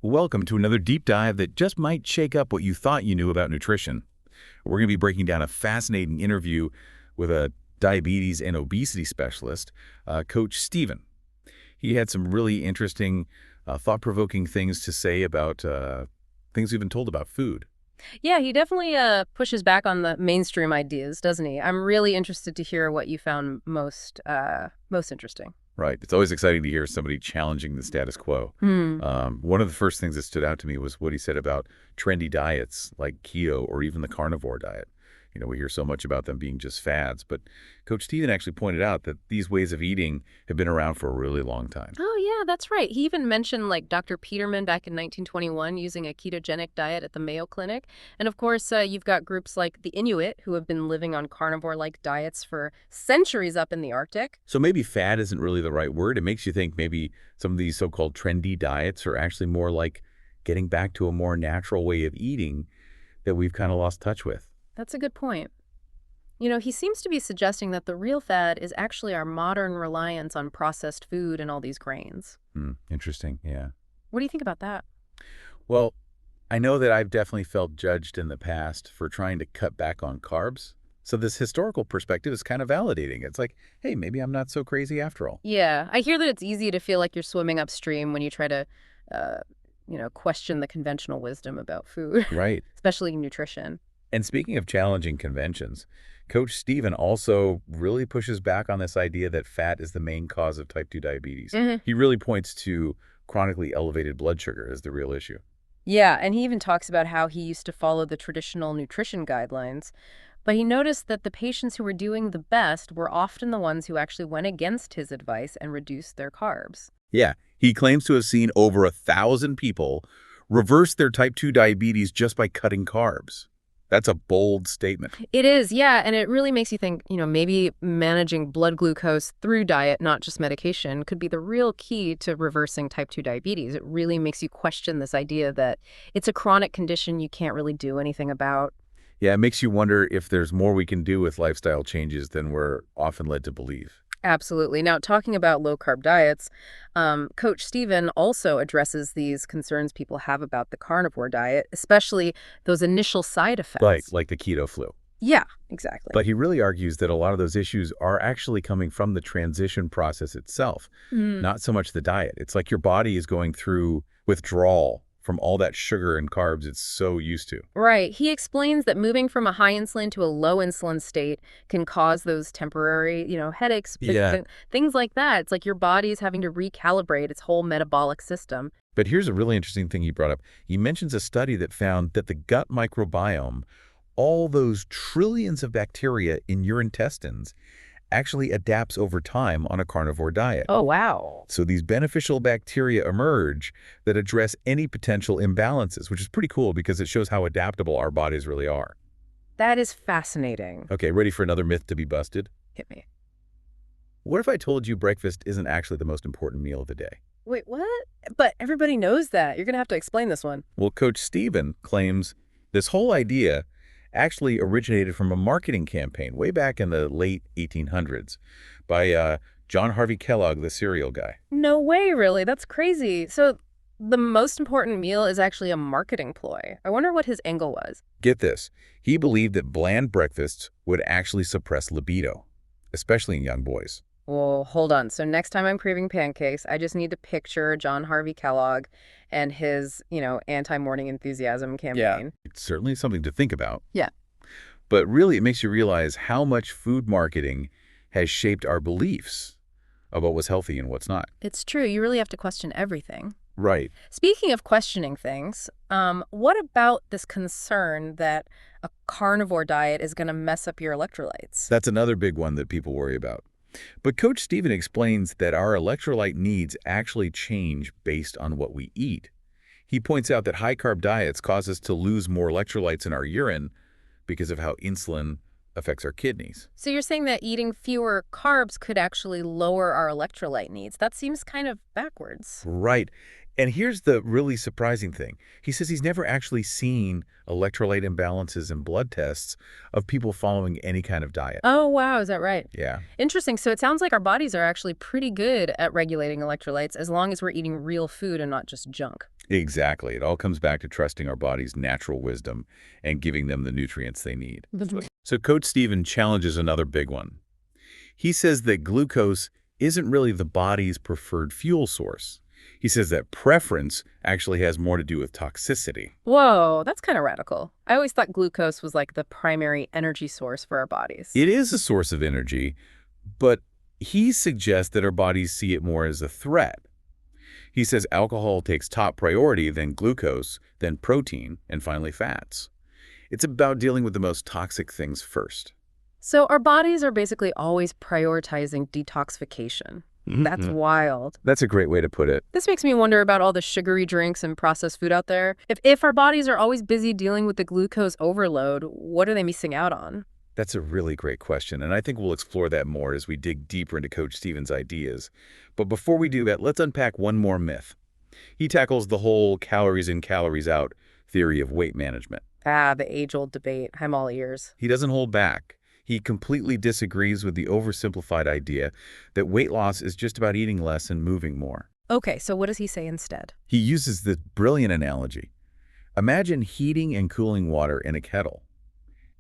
Welcome to another deep dive that just might shake up what you thought you knew about nutrition. We're going to be breaking down a fascinating interview with a diabetes and obesity specialist, Coach Steven. He had some really interesting, thought-provoking things to say about things we've been told about food. Yeah, he definitely pushes back on the mainstream ideas, doesn't he? I'm really interested to hear what you found most interesting. Right. It's always exciting to hear somebody challenging the status quo. Hmm. One of the first things that stood out to me was what he said about trendy diets like keto or even the carnivore diet. You know, we hear so much about them being just fads, but Coach Steven actually pointed out that these ways of eating have been around for a really long time. Oh, yeah, that's right. He even mentioned like Dr. Peterman back in 1921 using a ketogenic diet at the Mayo Clinic. And of course, you've got groups like the Inuit who have been living on carnivore-like diets for centuries up in the Arctic. So maybe fad isn't really the right word. It makes you think maybe some of these so-called trendy diets are actually more like getting back to a more natural way of eating that we've kind of lost touch with. That's a good point. You know, he seems to be suggesting that the real fad is actually our modern reliance on processed food and all these grains. Interesting. Yeah. What do you think about that? Well, I know that I've definitely felt judged in the past for trying to cut back on carbs. So this historical perspective is kind of validating. It's like, hey, maybe I'm not so crazy after all. Yeah, I hear that it's easy to feel like you're swimming upstream when you try to, uh, question the conventional wisdom about food, Right. especially nutrition. And speaking of challenging conventions, Coach Steven also really pushes back on this idea that fat is the main cause of type 2 diabetes. Hmm. He really points to chronically elevated blood sugar as the real issue. Yeah, and he even talks about how he used to follow the traditional nutrition guidelines, but he noticed that the patients who were doing the best were often the ones who actually went against his advice and reduced their carbs. Yeah, he claims to have seen over 1,000 people reverse their type 2 diabetes just by cutting carbs. That's a bold statement. It is, yeah, and it really makes you think, maybe managing blood glucose through diet, not just medication, could be the real key to reversing type 2 diabetes. It really makes you question this idea that it's a chronic condition you can't really do anything about. Yeah, it makes you wonder if there's more we can do with lifestyle changes than we're often led to believe. Absolutely. Now, talking about low-carb diets, Coach Steven also addresses these concerns people have about the carnivore diet, especially those initial side Right, effects. like the keto flu. Yeah, exactly. But he really argues that a lot of those issues are actually coming from the transition process itself, not so much the diet. It's like your body is going through withdrawal from all that sugar and carbs it's so used to. Right. He explains that moving from a high insulin to a low insulin state can cause those temporary, headaches, Yeah. things like that. It's like your body is having to recalibrate its whole metabolic system. But here's a really interesting thing he brought up. He mentions a study that found that the gut microbiome, all those trillions of bacteria in your intestines, actually adapts over time on a carnivore diet. Oh, wow. So these beneficial bacteria emerge that address any potential imbalances, which is pretty cool because it shows how adaptable our bodies really are. That is fascinating. Okay, ready for another myth to be busted? Hit me. What if I told you breakfast isn't actually the most important meal of the day? Wait, what? But everybody knows that. You're going to have to explain this one. Well, Coach Steven claims this whole idea actually originated from a marketing campaign way back in the late 1800s by John Harvey Kellogg, the cereal guy. No way, really. That's crazy. So the most important meal is actually a marketing ploy. I wonder what his angle was. Get this. He believed that bland breakfasts would actually suppress libido, especially in young boys. Well, hold on. So next time I'm craving pancakes, I just need to picture John Harvey Kellogg and his, anti-morning enthusiasm campaign. It's certainly something to think about. Yeah. But really, it makes you realize how much food marketing has shaped our beliefs about what's healthy and what's not. It's true. You really have to question everything. Right. Speaking of questioning things, what about this concern that a carnivore diet is going to mess up your electrolytes? That's another big one that people worry about. But Coach Steven explains that our electrolyte needs actually change based on what we eat. He points out that high-carb diets cause us to lose more electrolytes in our urine because of how insulin affects our kidneys. So you're saying that eating fewer carbs could actually lower our electrolyte needs. That seems kind of backwards. Right. And here's the really surprising thing. He says he's never actually seen electrolyte imbalances in blood tests of people following any kind of diet. Oh, wow, is that right? Yeah, Interesting. So it sounds like our bodies are actually pretty good at regulating electrolytes as long as we're eating real food and not just junk. exactly. It all comes back to trusting our body's natural wisdom and giving them the nutrients they need. So Coach Steven challenges another big one. He says that glucose isn't really the body's preferred fuel source. He says that preference actually has more to do with toxicity. Whoa, that's kind of radical. I always thought glucose was like the primary energy source for our bodies. It is a source of energy, but he suggests that our bodies see it more as a threat. He says alcohol takes top priority, then glucose, then protein, and finally fats. It's about dealing with the most toxic things first. So our bodies are basically always prioritizing detoxification. That's wild. That's a great way to put it. This makes me wonder about all the sugary drinks and processed food out there. If our bodies are always busy dealing with the glucose overload, what are they missing out on? That's a really great question, and I think we'll explore that more as we dig deeper into Coach Steven's ideas. But before we do that, let's unpack one more myth. He tackles the whole calories in, calories out theory of weight management. Ah, the age-old debate. I'm all ears. He doesn't hold back. He completely disagrees with the oversimplified idea that weight loss is just about eating less and moving more. Okay, so what does he say instead? He uses this brilliant analogy. Imagine heating and cooling water in a kettle.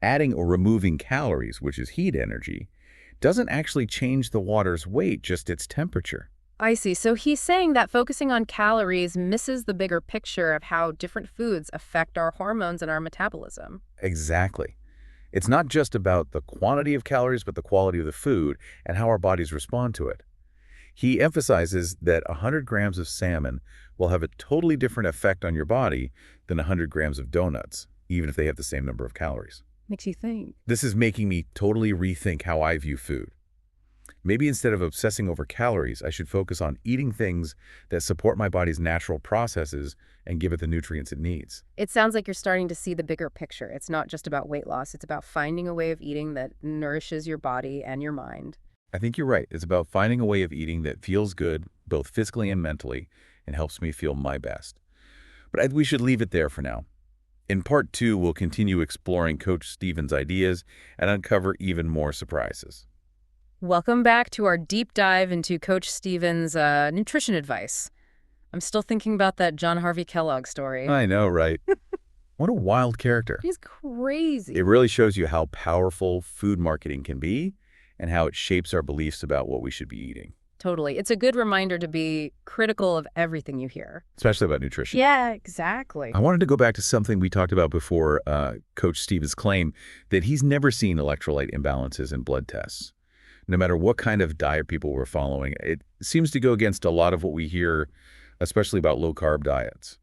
Adding or removing calories, which is heat energy, doesn't actually change the water's weight, just its temperature. I see. So he's saying that focusing on calories misses the bigger picture of how different foods affect our hormones and our metabolism. Exactly. It's not just about the quantity of calories, but the quality of the food and how our bodies respond to it. He emphasizes that 100 grams of salmon will have a totally different effect on your body than 100 grams of donuts, even if they have the same number of calories. Makes you think. This is making me totally rethink how I view food. Maybe instead of obsessing over calories, I should focus on eating things that support my body's natural processes and give it the nutrients it needs. It sounds like you're starting to see the bigger picture. It's not just about weight loss. It's about finding a way of eating that nourishes your body and your mind. I think you're right. It's about finding a way of eating that feels good, both physically and mentally, and helps me feel my best. But we should leave it there for now. In part 2, we'll continue exploring Coach Steven's ideas and uncover even more surprises. Welcome back to our deep dive into Coach Steven's nutrition advice. I'm still thinking about that John Harvey Kellogg story. I know, right? What a wild character. He's crazy. It really shows you how powerful food marketing can be and how it shapes our beliefs about what we should be eating. Totally. It's a good reminder to be critical of everything you hear. Especially about nutrition. Yeah, exactly. I wanted to go back to something we talked about before, Coach Steven's claim that he's never seen electrolyte imbalances in blood tests. No matter what kind of diet people were following, it seems to go against a lot of what we hear, especially about low-carb diets.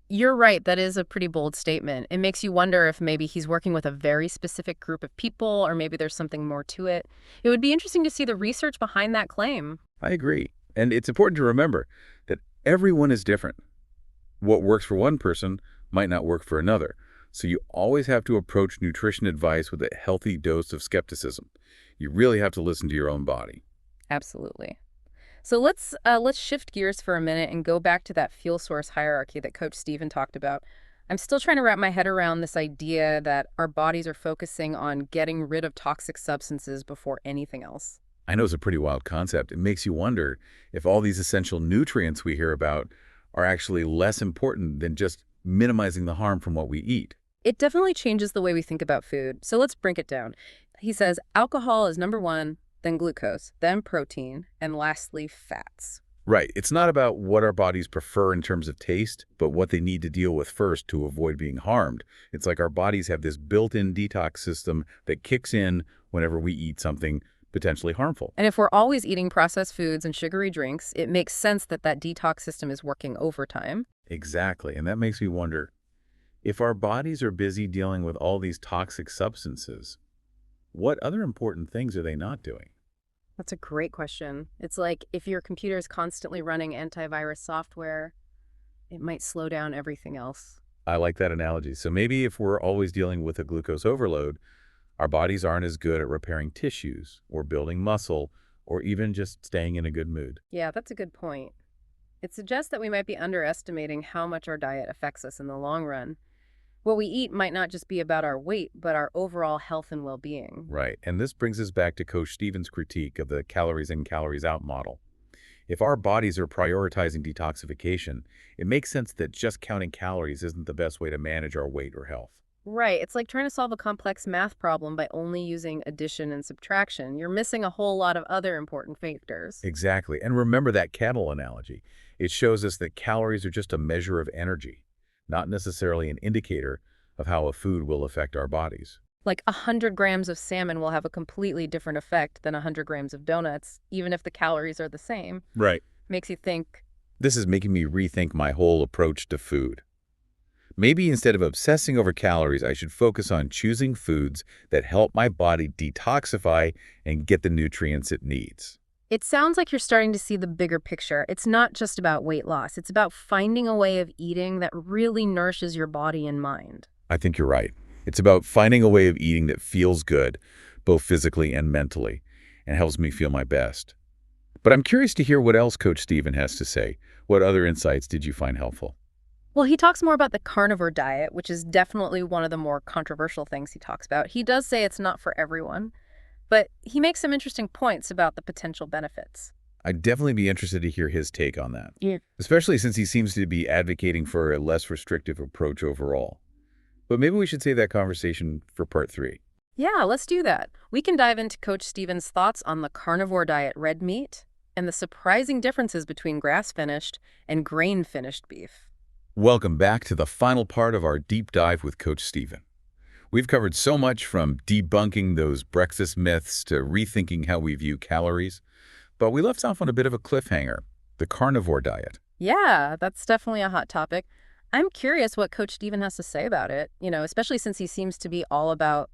You're right. That is a pretty bold statement. It makes you wonder if maybe he's working with a very specific group of people, or maybe there's something more to it. It would be interesting to see the research behind that claim. I agree. And it's important to remember that everyone is different. What works for one person might not work for another. So you always have to approach nutrition advice with a healthy dose of skepticism. You really have to listen to your own body. Absolutely. So let's shift gears for a minute and go back to that fuel source hierarchy that Coach Steven talked about. I'm still trying to wrap my head around this idea that our bodies are focusing on getting rid of toxic substances before anything else. I know it's a pretty wild concept. It makes you wonder if all these essential nutrients we hear about are actually less important than just minimizing the harm from what we eat. It definitely changes the way we think about food. So let's break it down. He says alcohol is number one, then glucose, then protein, and lastly, fats. Right. It's not about what our bodies prefer in terms of taste, but what they need to deal with first to avoid being harmed. It's like our bodies have this built-in detox system that kicks in whenever we eat something potentially harmful. And if we're always eating processed foods and sugary drinks, it makes sense that that detox system is working overtime. Exactly. And that makes me wonder, if our bodies are busy dealing with all these toxic substances, what other important things are they not doing? That's a great question. It's like if your computer is constantly running antivirus software, it might slow down everything else. I like that analogy. So maybe if we're always dealing with a glucose overload, our bodies aren't as good at repairing tissues or building muscle or even just staying in a good mood. Yeah, that's a good point. It suggests that we might be underestimating how much our diet affects us in the long run. What we eat might not just be about our weight, but our overall health and well-being. Right, and this brings us back to Coach Stephen's critique of the calories in, calories out model. If our bodies are prioritizing detoxification, it makes sense that just counting calories isn't the best way to manage our weight or health. Right, it's like trying to solve a complex math problem by only using addition and subtraction. You're missing a whole lot of other important factors. Exactly, and remember that cattle analogy. It shows us that calories are just a measure of energy, not necessarily an indicator of how a food will affect our bodies. Like 100 grams of salmon will have a completely different effect than 100 grams of donuts, even if the calories are the same. Right. Makes you think, This is making me rethink my whole approach to food. Maybe instead of obsessing over calories, I should focus on choosing foods that help my body detoxify and get the nutrients it needs. it sounds like you're starting to see the bigger picture. It's not just about weight loss. It's about finding a way of eating that really nourishes your body and mind. I think you're right. It's about finding a way of eating that feels good, both physically and mentally, and helps me feel my best. But I'm curious to hear what else Coach Stephen has to say. What other insights did you find helpful? Well, he talks more about the carnivore diet, which is definitely one of the more controversial things he talks about. He does say it's not for everyone, but he makes some interesting points about the potential benefits. I'd definitely be interested to hear his take on that, Yeah. especially since he seems to be advocating for a less restrictive approach overall. But maybe we should save that conversation for part 3. Yeah, let's do that. We can dive into Coach Stephen's thoughts on the carnivore diet red meat and the surprising differences between grass-finished and grain-finished beef. Welcome back to the final part of our deep dive with Coach Stephen. We've covered so much from debunking those breakfast myths to rethinking how we view calories, but we left off on a bit of a cliffhanger, the carnivore diet. Yeah, that's definitely a hot topic. I'm curious what Coach Stephen has to say about it, especially since he seems to be all about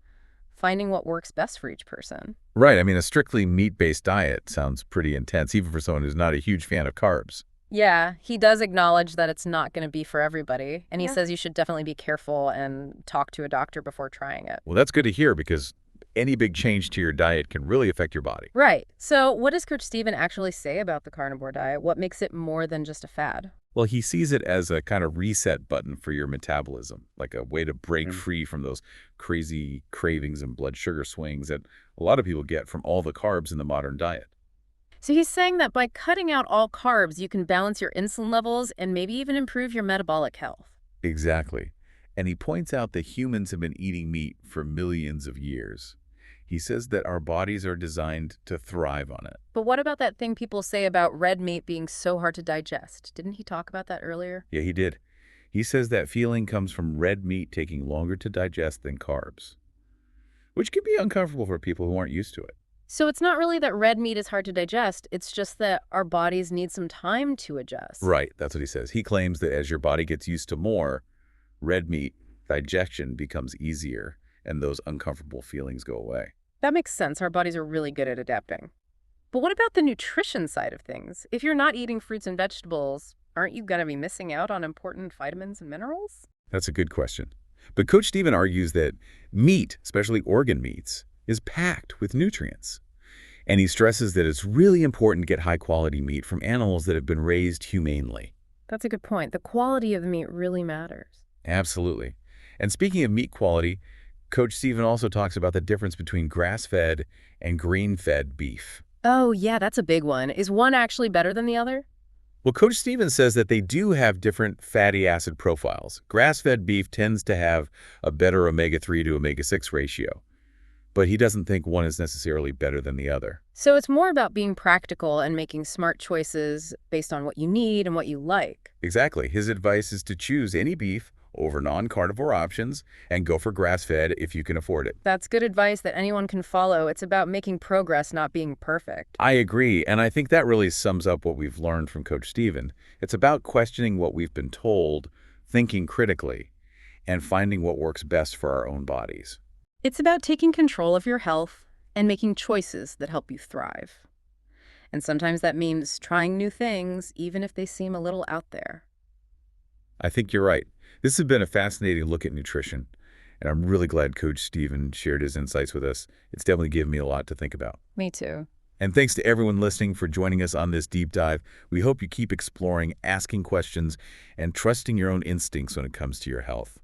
finding what works best for each person. Right, I mean, a strictly meat-based diet sounds pretty intense, even for someone who's not a huge fan of carbs. Yeah, he does acknowledge that it's not going to be for everybody, and he Yeah. says you should definitely be careful and talk to a doctor before trying it. Well, that's good to hear because any big change to your diet can really affect your body. Right. So what does Coach Stephen actually say about the carnivore diet? What makes it more than just a fad? Well, he sees it as a kind of reset button for your metabolism, like a way to break Mm. free from those crazy cravings and blood sugar swings that a lot of people get from all the carbs in the modern diet. So he's saying that by cutting out all carbs, you can balance your insulin levels and maybe even improve your metabolic health. Exactly. And he points out that humans have been eating meat for millions of years. He says that our bodies are designed to thrive on it. But what about that thing people say about red meat being so hard to digest? Didn't he talk about that earlier? Yeah, he did. He says that feeling comes from red meat taking longer to digest than carbs, which can be uncomfortable for people who aren't used to it. So it's not really that red meat is hard to digest. It's just that our bodies need some time to adjust. Right, that's what he says. He claims that as your body gets used to more red meat, digestion becomes easier and those uncomfortable feelings go away. That makes sense. Our bodies are really good at adapting. But what about the nutrition side of things? If you're not eating fruits and vegetables, aren't you going to be missing out on important vitamins and minerals? That's a good question. But Coach Stephen argues that meat, especially organ meats, is packed with nutrients. And he stresses that it's really important to get high-quality meat from animals that have been raised humanely. That's a good point. The quality of the meat really matters. Absolutely. And speaking of meat quality, Coach Stephen also talks about the difference between grass-fed and grain-fed beef. Oh, yeah, that's a big one. Is one actually better than the other? Well, Coach Stephen says that they do have different fatty acid profiles. Grass-fed beef tends to have a better omega-3 to omega-6 ratio, but he doesn't think one is necessarily better than the other. So it's more about being practical and making smart choices based on what you need and what you like. Exactly. His advice is to choose any beef over non-carnivore options and go for grass-fed if you can afford it. That's good advice that anyone can follow. It's about making progress, not being perfect. I agree, and I think that really sums up what we've learned from Coach Stephen. It's about questioning what we've been told, thinking critically, and finding what works best for our own bodies. It's about taking control of your health and making choices that help you thrive. And sometimes that means trying new things, even if they seem a little out there. I think you're right. This has been a fascinating look at nutrition, and I'm really glad Coach Stephen shared his insights with us. It's definitely given me a lot to think about. Me too. And thanks to everyone listening for joining us on this deep dive. We hope you keep exploring, asking questions, and trusting your own instincts when it comes to your health.